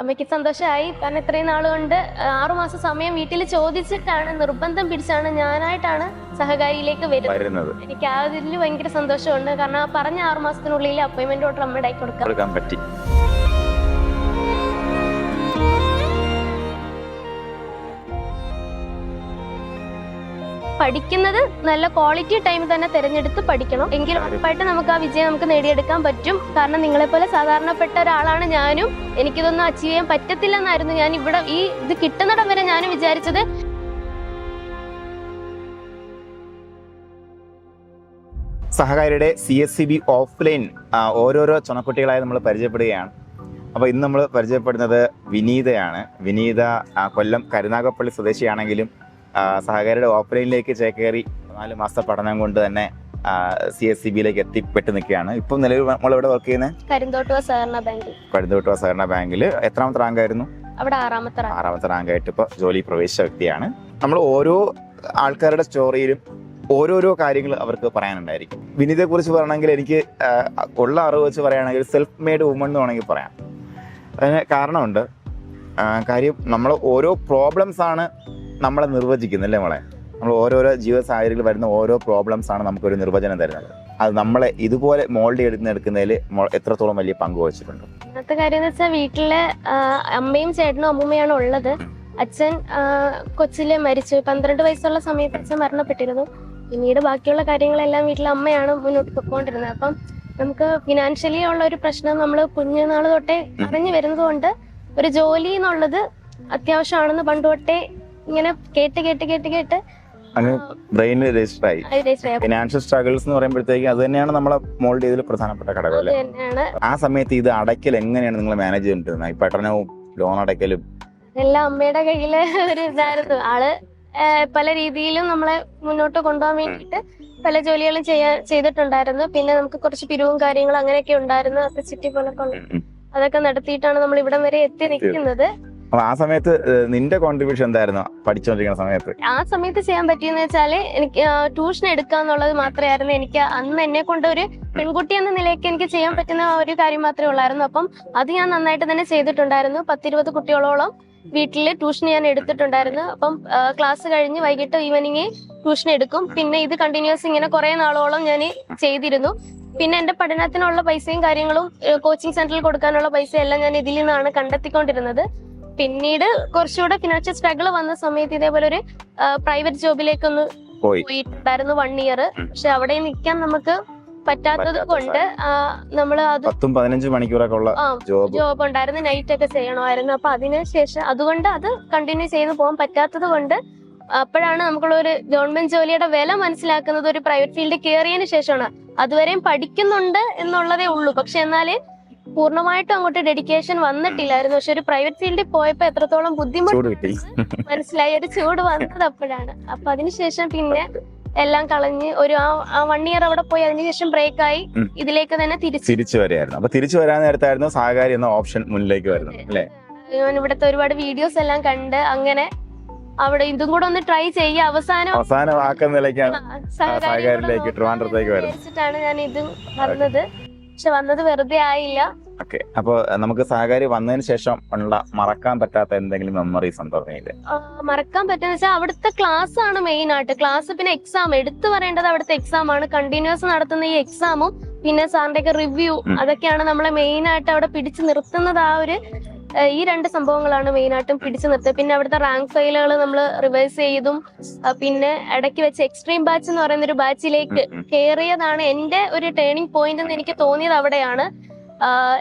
അമ്മയ്ക്ക് സന്തോഷമായി. കാരണം ഇത്രയും നാളുകൊണ്ട് 6 മാസം സമയം വീട്ടിൽ ചോദിച്ചിട്ടാണ്, നിർബന്ധം പിടിച്ചാണ് ഞാനായിട്ടാണ് സഹകാരിയിലേക്ക് വരുന്നത്. എനിക്ക് ആ ഇതിൽ ഭയങ്കര സന്തോഷമുണ്ട്. കാരണം ആ പറഞ്ഞ 6 മാസത്തിനുള്ളിൽ അപ്പോയിന്റ്മെന്റ് ഓർഡർ അമ്മയുടെ കൊടുക്കാൻ പറ്റി. പഠിക്കുന്നത് നല്ല ക്വാളിറ്റി ടൈം തന്നെ തിരഞ്ഞെടുത്ത് പഠിക്കണം. എങ്കിലും ഉറപ്പായിട്ട് നമുക്ക് ആ വിജയം നമുക്ക് നേടിയെടുക്കാൻ പറ്റും. കാരണം നിങ്ങളെപ്പോലെ സാധാരണപ്പെട്ട ഒരാളാണ് ഞാനും. എനിക്കിതൊന്നും അച്ചീവ് ചെയ്യാൻ പറ്റത്തില്ലെന്നായിരുന്നു ഞാൻ ഇവിടെ ഈ ഇത് കിട്ടുന്നിടം വരെ ഞാനും വിചാരിച്ചത്. സഹകാരിയുടെ CSCB ഓഫ്ലൈൻ ഓരോരോ ചുണക്കുട്ടികളായി നമ്മൾ പരിചയപ്പെടുകയാണ്. അപ്പോൾ ഇന്ന് നമ്മൾ പരിചയപ്പെടുന്നത് വിനീതയാണ്. വിനീത കൊല്ലം കരുനാഗപ്പള്ളി സ്വദേശിയാണെങ്കിലും സഹകാരിയുടെ ഓഫ്ലൈനിലേക്ക് ചേക്കേറി 4 മാസത്തെ പഠനം കൊണ്ട് തന്നെ CSCBയിലേക്ക് എത്തിപ്പെട്ട് നിൽക്കുകയാണ്. ഇപ്പം നിലവിൽ നമ്മളിവിടെ വർക്ക് ചെയ്യുന്നത് കരിന്തോട്ടുവ സഹകരണ ബാങ്കിൽ. എത്രാമത്തെ റാങ്ക് ആയിരുന്നു? അവിടെ 6ാമത്തെ റാങ്ക് ആയിട്ട് ഇപ്പോൾ ജോലി പ്രവേശിച്ച വ്യക്തിയാണ്. നമ്മൾ ഓരോ ആൾക്കാരുടെ സ്റ്റോറിയിലും ഓരോരോ കാര്യങ്ങൾ അവർക്ക് പറയാനുണ്ടായിരിക്കും. വിനീതയെ കുറിച്ച് പറയണമെങ്കിൽ എനിക്ക് ഉള്ള അറിവ് വെച്ച് പറയുകയാണെങ്കിൽ സെൽഫ് മെയ്ഡ് വുമൺ എന്ന് വേണമെങ്കിൽ പറയാം. അതിന് കാരണമുണ്ട്. കാര്യം നമ്മൾ ഓരോ പ്രോബ്ലംസ് ആണ് നമ്മളെ നിർവചിക്കുന്നത്, അല്ലേ മോളെ? നമ്മൾ ഓരോരോ ജീവിത സാഹചര്യത്തിൽ വരുന്ന ഓരോ പ്രോബ്ലംസ് ആണ് നമുക്കൊരു നിർവചനം തരുന്നത്. അത് നമ്മളെ ഇതുപോലെ മോൾഡ് എടുക്കുന്നതിൽ എത്രത്തോളം വലിയ പങ്ക് വഹിച്ചിട്ടുണ്ട്? ഇന്നത്തെ കാര്യം എന്ന് വെച്ചാൽ വീട്ടിലെ അമ്മയും ചേട്ടനും അമ്മൂമ്മയാണ് ഉള്ളത്. അച്ഛൻ കൊച്ചിലെ മരിച്ചു. 12 വയസ്സുള്ള സമയത്ത് അച്ഛൻ മരണപ്പെട്ടിരുന്നു. പിന്നീട് ബാക്കിയുള്ള കാര്യങ്ങളെല്ലാം വീട്ടിലെ അമ്മയാണ് മുന്നോട്ട് പോയിക്കൊണ്ടിരുന്നത്. അപ്പം നമുക്ക് ഫിനാൻഷ്യലി ഉള്ള ഒരു പ്രശ്നം നമ്മൾ കുഞ്ഞുനാൾ തൊട്ടേ അറിഞ്ഞു വരുന്നത് കൊണ്ട് ഒരു ജോലി എന്നുള്ളത് അത്യാവശ്യമാണെന്ന് പണ്ട് തൊട്ടേ ഇങ്ങനെ കേട്ട് ബ്രെയിനിൽ രജിസ്റ്റർ ആയി. ഫിനാൻഷ്യൽ സ്ട്രഗിൾസ് എന്ന് പറയുമ്പോഴത്തേക്ക് അത് തന്നെയാണ് നമ്മളെ മോൾഡ് ചെയ്തതിൽ പ്രധാനപ്പെട്ട ഘടകം, അല്ലേ? ആ സമയത്ത് ഇത് അടയ്ക്കൽ എങ്ങനെയാണ് നിങ്ങൾ മാനേജ് ചെയ്തിട്ടുള്ളത്? ഈ പഠനവും ലോൺ അടയ്ക്കലും എല്ലാം അമ്മയുടെ കയ്യില് ഒരു ഇതായിരുന്നു. ആള് പല രീതിയിലും നമ്മളെ മുന്നോട്ട് കൊണ്ടുപോകാൻ വേണ്ടിയിട്ട് പല ജോലികളും ചെയ്തിട്ടുണ്ടായിരുന്നു. പിന്നെ നമുക്ക് കുറച്ച് പിരിവും കാര്യങ്ങളും അങ്ങനെയൊക്കെ ഉണ്ടായിരുന്നു. സിറ്റി പോലൊക്കെ അതൊക്കെ നടത്തിയിട്ടാണ് നമ്മൾ ഇവിടം വരെ എത്തി നിൽക്കുന്നത്. ആ സമയത്ത് നിന്റെ കോൺട്രിബ്യൂഷൻ എന്തായിരുന്നു പഠിച്ചുകൊണ്ടിരിക്കുന്ന സമയത്ത്? ആ സമയത്ത് ചെയ്യാൻ പറ്റിയെന്ന് വെച്ചാല് എനിക്ക് ട്യൂഷൻ എടുക്കാന്നുള്ളത് മാത്രമായിരുന്നു എനിക്ക് അന്ന് എന്നെ കൊണ്ട് ഒരു പെൺകുട്ടി എന്ന നിലയ്ക്ക് എനിക്ക് ചെയ്യാൻ പറ്റുന്ന ഒരു കാര്യം മാത്രമേ ഉള്ളായിരുന്നു. അപ്പം അത് ഞാൻ നന്നായിട്ട് തന്നെ ചെയ്തിട്ടുണ്ടായിരുന്നു. 10-20 കുട്ടികളോളം വീട്ടില് ട്യൂഷൻ ഞാൻ എടുത്തിട്ടുണ്ടായിരുന്നു. അപ്പം ക്ലാസ് കഴിഞ്ഞ് വൈകിട്ട് ഈവനിങ് ട്യൂഷൻ എടുക്കും. പിന്നെ ഇത് കണ്ടിന്യൂസ് ഇങ്ങനെ കുറെ നാളോളം ഞാൻ ചെയ്തിരുന്നു. പിന്നെ എന്റെ പഠനത്തിനുള്ള പൈസയും കാര്യങ്ങളും കോച്ചിങ് സെന്ററിൽ കൊടുക്കാനുള്ള പൈസയും എല്ലാം ഞാൻ ഇതിൽ നിന്നാണ് കണ്ടെത്തിക്കൊണ്ടിരുന്നത്. പിന്നീട് കുറച്ചുകൂടെ ഫിനാൻഷ്യൽ സ്ട്രഗിൾ വന്ന സമയത്ത് ഇതേപോലെ ഒരു പ്രൈവറ്റ് ജോബിലേക്കൊന്ന് പോയിട്ടുണ്ടായിരുന്നു 1 ഇയർ. പക്ഷെ അവിടെ നിൽക്കാൻ നമുക്ക് പറ്റാത്തത് കൊണ്ട് നമ്മള് അത് 10-15 മണിക്കൂറൊക്കെ ഉള്ള ജോബ് ഉണ്ടായിരുന്നു. നൈറ്റ് ഒക്കെ ചെയ്യണമായിരുന്നു. അപ്പൊ അതിനുശേഷം അതുകൊണ്ട് അത് കണ്ടിന്യൂ ചെയ്ത് പോകാൻ പറ്റാത്തത് കൊണ്ട് അപ്പോഴാണ് നമുക്കുള്ള ഒരു ഗവൺമെന്റ് ജോലിയുടെ വില മനസ്സിലാക്കുന്നത് ഒരു പ്രൈവറ്റ് ഫീൽഡ് കയറിയതിനു ശേഷമാണ്. അതുവരെയും പഠിക്കുന്നുണ്ട് എന്നുള്ളതേ ഉള്ളൂ. പക്ഷെ എന്നാല് പൂർണ്ണമായിട്ടും അങ്ങോട്ട് ഡെഡിക്കേഷൻ വന്നിട്ടില്ലായിരുന്നു. പക്ഷെ ഒരു പ്രൈവറ്റ് ഫീൽഡിൽ പോയപ്പോ എത്രത്തോളം ബുദ്ധിമുട്ട് മനസ്സിലായി. ഒരു ചൂട് വന്നത് അപ്പോഴാണ്. അപ്പൊ അതിനുശേഷം പിന്നെ എല്ലാം കളഞ്ഞ് ഒരു 1 ഇയർ അവിടെ പോയി. അതിനുശേഷം ബ്രേക്കായി ഇതിലേക്ക് തന്നെ തിരിച്ചു വരികയായിരുന്നു. അപ്പൊ തിരിച്ചു വരാൻ നേരത്തായിരുന്നു സഹകാരി എന്ന ഓപ്ഷൻ മുന്നിലേക്ക് വരുന്നത്, അല്ലേ? ഞാൻ ഇവിടുത്തെ ഒരുപാട് വീഡിയോസ് എല്ലാം കണ്ട് അങ്ങനെ അവിടെ ഇതും കൂടെ ഒന്ന് ട്രൈ ചെയ്യുക. അവസാനം വെച്ചിട്ടാണ് ഞാൻ ഇത് വന്നത്. പക്ഷെ വന്നത് വെറുതെ ആയില്ല. ഓക്കെ, അപ്പൊ നമുക്ക് സഹകാരി വന്നതിന് ശേഷം ഉള്ള മറക്കാൻ പറ്റാത്ത എന്തെങ്കിലും മെമ്മറീസ് ഉണ്ടോ? മറക്കാൻ പറ്റുന്ന വെച്ചാൽ അവിടുത്തെ ക്ലാസ് ആണ് മെയിൻ ആയിട്ട്. ക്ലാസ് പിന്നെ എക്സാം എടുത്തു പറയേണ്ടത് അവിടുത്തെ എക്സാം ആണ്. കണ്ടിന്യൂസ് നടത്തുന്ന ഈ എക്സാമും പിന്നെ സാറിന്റെ ഒക്കെ റിവ്യൂ അതൊക്കെയാണ് നമ്മളെ മെയിൻ ആയിട്ട് അവിടെ പിടിച്ചു നിർത്തുന്നത്. ഈ 2 സംഭവങ്ങളാണ് മെയിൻ ആയിട്ടും പിടിച്ചു നിർത്തുക. പിന്നെ അവിടുത്തെ റാങ്ക് ഫയലുകൾ നമ്മൾ റിവൈസ് ചെയ്തും പിന്നെ ഇടയ്ക്ക് വെച്ച് എക്സ്ട്രീം ബാച്ച് എന്ന് പറയുന്ന ഒരു ബാച്ചിലേക്ക് കയറിയതാണ് എന്റെ ഒരു ടേണിംഗ് പോയിന്റ് എന്ന് എനിക്ക് തോന്നിയത് അവിടെയാണ്.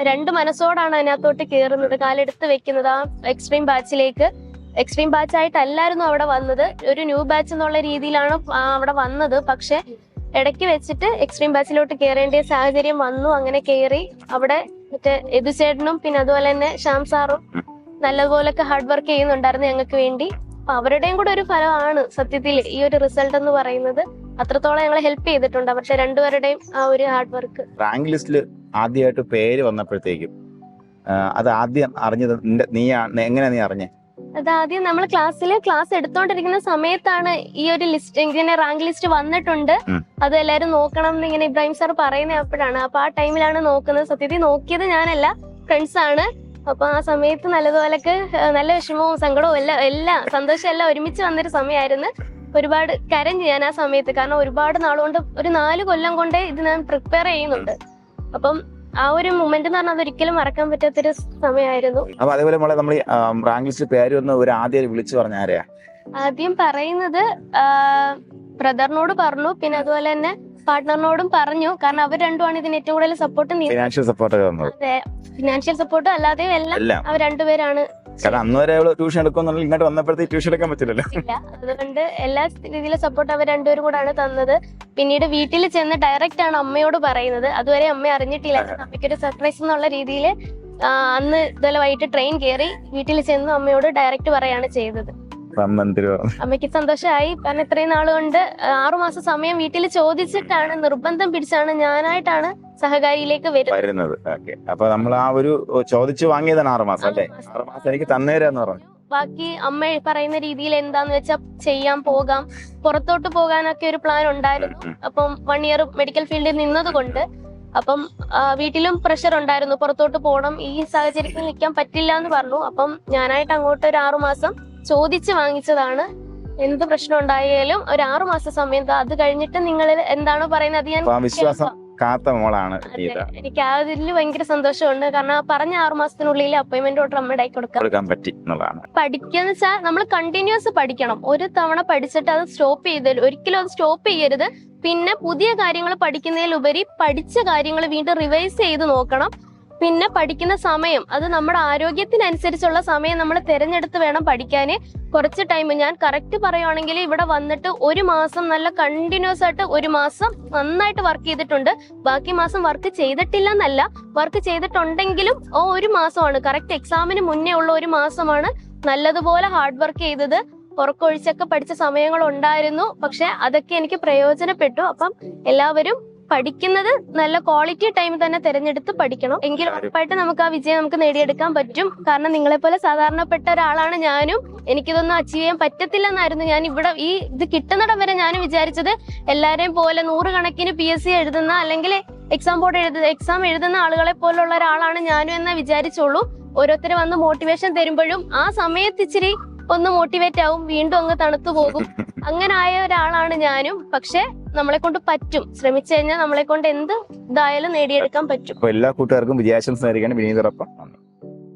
2 മനസ്സോടാണ് അതിനകത്തോട്ട് കയറുന്നത്, കാലെടുത്ത് വെക്കുന്നത് ആ എക്സ്ട്രീം ബാച്ചിലേക്ക്. എക്സ്ട്രീം ബാച്ച് ആയിട്ടല്ലായിരുന്നു അവിടെ വന്നത്, ഒരു ന്യൂ ബാച്ച് എന്നുള്ള രീതിയിലാണ് അവിടെ വന്നത്. പക്ഷെ ഇടയ്ക്ക് വെച്ചിട്ട് എക്സ്ട്രീം ബാച്ചിലോട്ട് കയറേണ്ട സാഹചര്യം വന്നു. അങ്ങനെ കയറി അവിടെ മറ്റേ യദുചേട്ടനും പിന്നെ അതുപോലെ തന്നെ ശ്യാം സാറും നല്ലപോലൊക്കെ ഹാർഡ് വർക്ക് ചെയ്യുന്നുണ്ടായിരുന്നു ഞങ്ങൾക്ക് വേണ്ടി. അപ്പൊ അവരുടെയും കൂടെ ഒരു ഫലമാണ് സത്യത്തിൽ ഈ ഒരു റിസൾട്ട് എന്ന് പറയുന്നത്. അത്രത്തോളം ഞങ്ങളെ ഹെൽപ്പ് ചെയ്തിട്ടുണ്ട് അവരുടെ 2 പേരുടെയും ആ ഒരു ഹാർഡ് വർക്ക്. റാങ്ക് ലിസ്റ്റിൽ ആദ്യമായിട്ട് പേര് വന്നപ്പോഴത്തേക്കും അത് ആദ്യം അറിഞ്ഞത് എങ്ങനെയാ നീ അറിഞ്ഞേ? അതാദ്യം നമ്മൾ ക്ലാസ് എടുത്തോണ്ടിരിക്കുന്ന സമയത്താണ് ഈ ഒരു ലിസ്റ്റ് ഇങ്ങനെ റാങ്ക് ലിസ്റ്റ് വന്നിട്ടുണ്ട്, അത് എല്ലാരും നോക്കണം എന്ന് ഇങ്ങനെ ഇബ്രാഹിം സാർ പറയുന്ന അപ്പോഴാണ്. അപ്പൊ ആ ടൈമിലാണ് നോക്കുന്നത്. സത്യത്തിൽ നോക്കിയത് ഞാനല്ല, ഫ്രണ്ട്സ് ആണ്. അപ്പൊ ആ സമയത്ത് നല്ലതുപോലൊക്കെ നല്ല വിഷമവും സങ്കടവും എല്ലാം സന്തോഷം എല്ലാം ഒരുമിച്ച് വന്നൊരു സമയമായിരുന്നു. ഒരുപാട് കരഞ്ഞു ഞാൻ ആ സമയത്ത്. കാരണം ഒരുപാട് നാളുകൊണ്ട് ഒരു 4 കൊല്ലം കൊണ്ടേ ഇത് ഞാൻ പ്രിപ്പയർ ചെയ്യുന്നുണ്ട്. അപ്പം ആ ഒരു മൊമെന്റ് എന്ന് പറഞ്ഞാൽ അതൊരിക്കലും മറക്കാൻ പറ്റാത്തൊരു സമയമായിരുന്നു. അപ്പൊ അതേപോലെ നമ്മൾ റാങ്ക് ലിസ്റ്റ് പേര് വന്ന് ഒരു ആദ്യം വിളിച്ചു പറഞ്ഞ ആരെയാ? ആദ്യം പറയുന്നത് ബ്രദറിനോട് പറഞ്ഞു, പിന്നെ അതുപോലെ തന്നെ പാർട്ട്ണറിനോടും പറഞ്ഞു. കാരണം അവർ രണ്ടുമാണ് ഇതിന് ഏറ്റവും കൂടുതൽ സപ്പോർട്ട്. ഫിനാൻഷ്യൽ സപ്പോർട്ട് ഫിനാൻഷ്യൽ സപ്പോർട്ടും അല്ലാതെയും എല്ലാം അവർ രണ്ടുപേരാണ്. കാരണം അന്ന് വരെ ട്യൂഷൻ എടുക്കുന്നുണ്ടെങ്കിൽ ഇങ്ങോട്ട് വന്നപ്പോഴത്തേക്ക് ട്യൂഷൻ എടുക്കാൻ പറ്റില്ലല്ലോ. ഇല്ല, അതുകൊണ്ട് എല്ലാ രീതിയിലും സപ്പോർട്ട് അവർ രണ്ടുപേരും കൂടാണ് തന്നത്. പിന്നീട് വീട്ടിൽ ചെന്ന് ഡയറക്റ്റ് ആണ് അമ്മയോട് പറയുന്നത്. അതുവരെ അമ്മ അറിഞ്ഞിട്ടില്ല. അമ്മയ്ക്കൊരു സർപ്രൈസ് എന്നുള്ള രീതിയിൽ അന്ന് ഇതുപോലെ വൈകിട്ട് ട്രെയിൻ കയറി വീട്ടിൽ ചെന്ന് അമ്മയോട് ഡയറക്റ്റ് പറയാണ് ചെയ്തത്. അമ്മയ്ക്ക് സന്തോഷമായി. കാരണം ഇത്രയും നാളുകൊണ്ട് 6 മാസം സമയം വീട്ടിൽ ചോദിച്ചിട്ടാണ്, നിർബന്ധം പിടിച്ചാണ് ഞാനായിട്ടാണ് സഹകാരിയിലേക്ക് വരുന്നത്. അപ്പൊ നമ്മൾ ആ ഒരു ചോദിച്ചു വാങ്ങിയതാണ് 6 മാസം അല്ലേ? 6 മാസം എനിക്ക് തന്നേരാന്ന് പറഞ്ഞു. ബാക്കി അമ്മ പറയുന്ന രീതിയിൽ എന്താന്ന് വെച്ചാൽ ചെയ്യാൻ പോകാം. പുറത്തോട്ട് പോകാനൊക്കെ ഒരു പ്ലാൻ ഉണ്ടായിരുന്നു. അപ്പം 1 ഇയർ മെഡിക്കൽ ഫീൽഡിൽ നിന്നത് കൊണ്ട് അപ്പം വീട്ടിലും പ്രഷർ ഉണ്ടായിരുന്നു, പുറത്തോട്ട് പോകണം, ഈ സാഹചര്യത്തിൽ നിൽക്കാൻ പറ്റില്ല എന്ന് പറഞ്ഞു. അപ്പം ഞാനായിട്ട് അങ്ങോട്ട് ഒരു 6 മാസം ചോദിച്ച് വാങ്ങിച്ചതാണ്. എന്ത് പ്രശ്നം ഉണ്ടായാലും ഒരു 6 മാസം സമയം, അത് കഴിഞ്ഞിട്ട് നിങ്ങൾ എന്താണോ പറയുന്നത് അത് ഞാൻ വിശ്വാസം കാത്ത മോളാണ്. എനിക്ക് അതിൽ ഭയങ്കര സന്തോഷമുണ്ട്. കാരണം പറഞ്ഞ 6 മാസത്തിനുള്ളിൽ അപ്പോയിന്റ്മെന്റ് ഓർഡർ അമ്മയുടെ കൊടുക്കാൻ പറ്റി എന്നുള്ളതാണ്. പഠിക്കാന്ന് വെച്ചാൽ നമ്മൾ കണ്ടിന്യൂസ് പഠിക്കണം. ഒരു തവണ പഠിച്ചിട്ട് അത് സ്റ്റോപ്പ് ചെയ്ത് ഒരിക്കലും അത് സ്റ്റോപ്പ് ചെയ്യരുത്. പിന്നെ പുതിയ കാര്യങ്ങൾ പഠിക്കുന്നതിലുപരി പഠിച്ച കാര്യങ്ങൾ വീണ്ടും റിവൈസ് ചെയ്ത് നോക്കണം. പിന്നെ പഠിക്കുന്ന സമയം അത് നമ്മുടെ ആരോഗ്യത്തിനനുസരിച്ചുള്ള സമയം നമ്മൾ തിരഞ്ഞെടുത്ത് വേണം പഠിക്കാൻ. കുറച്ച് ടൈം ഞാൻ കറക്റ്റ് പറയുവാണെങ്കിൽ ഇവിടെ വന്നിട്ട് 1 മാസം നല്ല കണ്ടിന്യൂസ് ആയിട്ട് 1 മാസം നന്നായിട്ട് വർക്ക് ചെയ്തിട്ടുണ്ട്. ബാക്കി മാസം വർക്ക് ചെയ്തിട്ടില്ല എന്നല്ല, വർക്ക് ചെയ്തിട്ടുണ്ടെങ്കിലും 1 മാസമാണ് കറക്റ്റ് എക്സാമിന് മുന്നേ ഉള്ള 1 മാസമാണ് നല്ലതുപോലെ ഹാർഡ് വർക്ക് ചെയ്തത്. ഉറക്കൊഴിച്ചൊക്കെ പഠിച്ച സമയങ്ങൾ ഉണ്ടായിരുന്നു. പക്ഷെ അതൊക്കെ എനിക്ക് പ്രയോജനപ്പെട്ടു. അപ്പം എല്ലാവരും പഠിക്കുന്നത് നല്ല ക്വാളിറ്റി ടൈം തന്നെ തിരഞ്ഞെടുത്ത് പഠിക്കണം. എങ്കിൽ ഉറപ്പായിട്ട് നമുക്ക് ആ വിജയം നമുക്ക് നേടിയെടുക്കാൻ പറ്റും. കാരണം നിങ്ങളെ പോലെ സാധാരണപ്പെട്ട ഒരാളാണ് ഞാനും. എനിക്കിതൊന്നും അച്ചീവ് ചെയ്യാൻ പറ്റത്തില്ല എന്നായിരുന്നു ഞാൻ ഇവിടെ ഇത് കിട്ടുന്നിടം വരെ ഞാൻ വിചാരിച്ചത്. എല്ലാരെയും പോലെ 100 കണക്കിന് PSC എഴുതുന്ന അല്ലെങ്കിൽ എക്സാം എഴുതുന്ന ആളുകളെ പോലുള്ള ഒരാളാണ് ഞാനും എന്നേ വിചാരിച്ചുള്ളൂ. ഓരോരുത്തർ വന്ന് മോട്ടിവേഷൻ തരുമ്പോഴും ആ സമയത്ത് ഇച്ചിരി ഒന്ന് മോട്ടിവേറ്റ് ആവും, വീണ്ടും അങ്ങ് തണുത്തു പോകും. അങ്ങനെ ആയ ഒരാളാണ് ഞാനും. പക്ഷെ നമ്മളെ കൊണ്ട് പറ്റും. ശ്രമിച്ചു കഴിഞ്ഞാൽ നമ്മളെ കൊണ്ട് എന്ത് ഇതായാലും നേടിയെടുക്കാൻ പറ്റും. എല്ലാ കൂട്ടുകാർക്കും വിജയാശംസ നേരുകയാണ് വിനീതോടൊപ്പം.